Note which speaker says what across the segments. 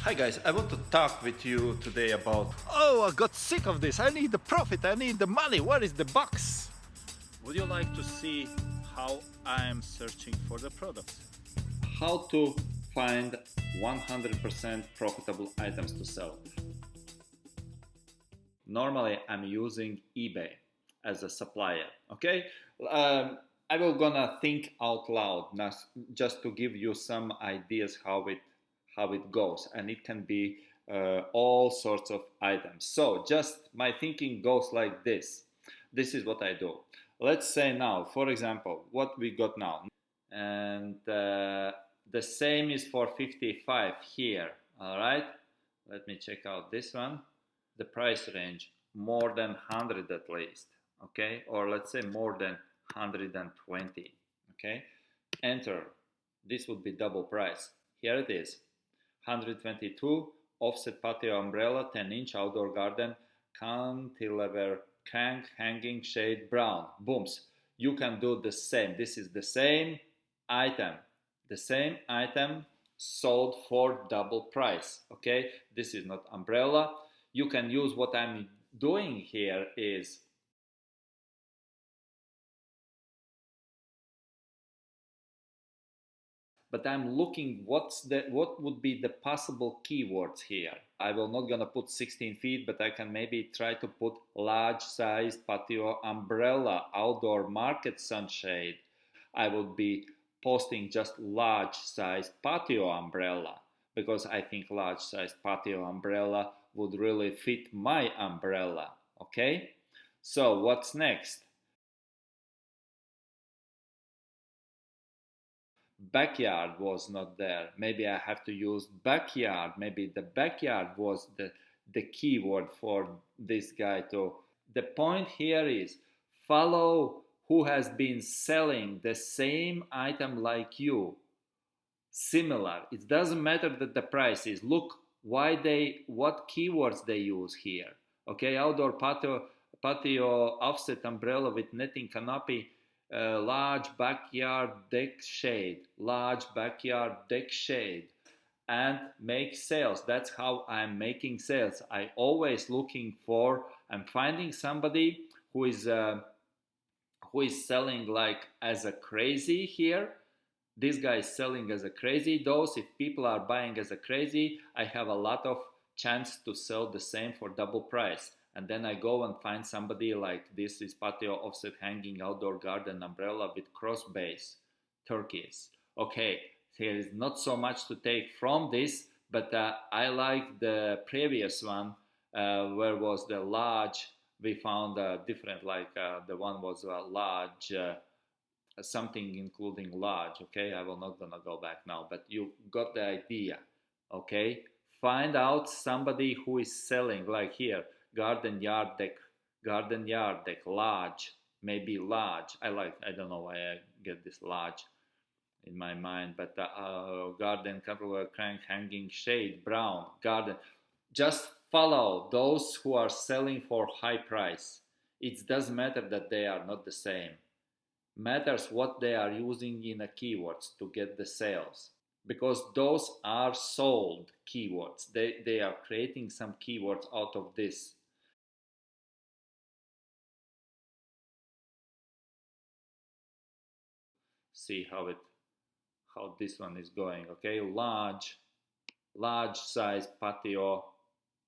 Speaker 1: Hi guys, I want to talk with you today about
Speaker 2: I got sick of this. I need the profit. I need the money. Where is the box?
Speaker 1: would you like to see how I am searching for the products? How to find 100% profitable items to sell. Normally I'm using eBay as a supplier, okay? I will gonna think out loud now, just to give you some ideas how it goes, and it can be all sorts of items. So just my thinking goes like this. This is what I do. Let's say now, for example, what we got now, and the same is for 55 here. All right, let me check out this one. The price range more than 100 at least, okay, or let's say more than 120, okay. Enter. This would be double price. Here it is, 122, offset patio umbrella, 10-inch outdoor garden, cantilever crank hanging shade brown. Booms. You can do the same. This is the same item. The same item sold for double price. Okay, this is not umbrella. You can use what I'm doing here is but I'm looking what would be the possible keywords here. I will not gonna put 16 feet, but I can maybe try to put large size patio umbrella, outdoor market sunshade. I would be posting just large size patio umbrella because I think large size patio umbrella would really fit my umbrella. Okay, so what's next? Backyard was not there. Maybe I have to use backyard. Maybe the backyard was the keyword for this guy too. The point here is follow who has been selling the same item like you, similar. It doesn't matter that the price is. Look what keywords they use here. Okay, outdoor patio offset umbrella with netting canopy, large backyard deck shade, large backyard deck shade, and make sales. That's how I'm making sales. I always looking for. I'm finding somebody who is selling like as a crazy here. This guy is selling as a crazy. Those, if people are buying as a crazy, I have a lot of chance to sell the same for double price. And then I go and find somebody like this is patio offset hanging outdoor garden umbrella with cross base turkeys. Okay, there is not so much to take from this, but I like the previous one where was the large. We found different, like the one was large. Something including large. Okay, I will not gonna go back now, but you got the idea. Okay, find out somebody who is selling like here garden yard deck large, maybe large. I don't know why I get this large in my mind, but garden controller crank hanging shade brown garden. Just follow those who are selling for high price. It doesn't matter that they are not the same. Matters what they are using in a keywords to get the sales, because those are sold keywords. They are creating some keywords out of this. See how this one is going. Okay, large size patio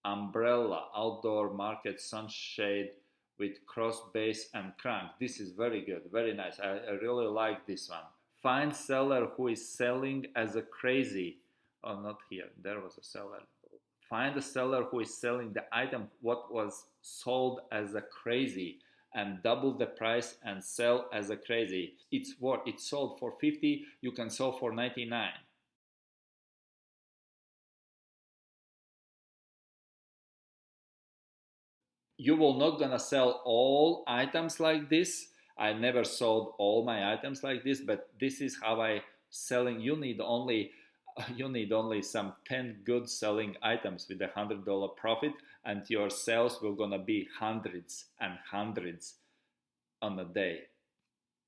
Speaker 1: umbrella outdoor market sunshade with cross base and crank. This is very good, very nice. I really like this one. Find seller who is selling as a crazy. Oh, not here, there was a seller. Find a seller who is selling the item what was sold as a crazy and double the price and sell as a crazy. It's sold for 50, you can sell for 99. You will not gonna sell all items like this. I never sold all my items like this, but this is how I selling. You need only some 10 good selling items with $100 profit, and your sales will gonna be hundreds and hundreds on a day.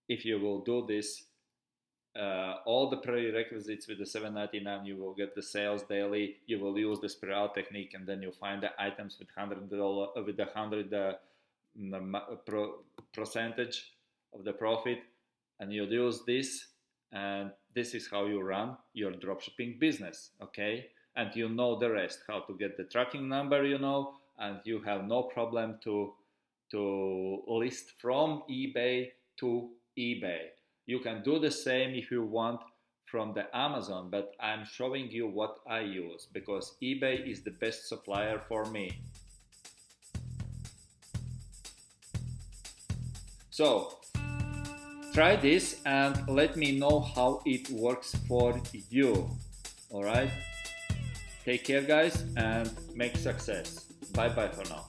Speaker 1: If you will do this, all the prerequisites with the $7.99. You will get the sales daily. You will use the spiral technique, and then you find the items with $100 with the 100 percentage of the profit, and you use this, and this is how you run your dropshipping business. Okay, and you know the rest, how to get the tracking number, and you have no problem to list from eBay to eBay. You can do the same if you want from the Amazon, but I'm showing you what I use because eBay is the best supplier for me. So try this and let me know how it works for you. All right, take care guys and make success. Bye bye for now.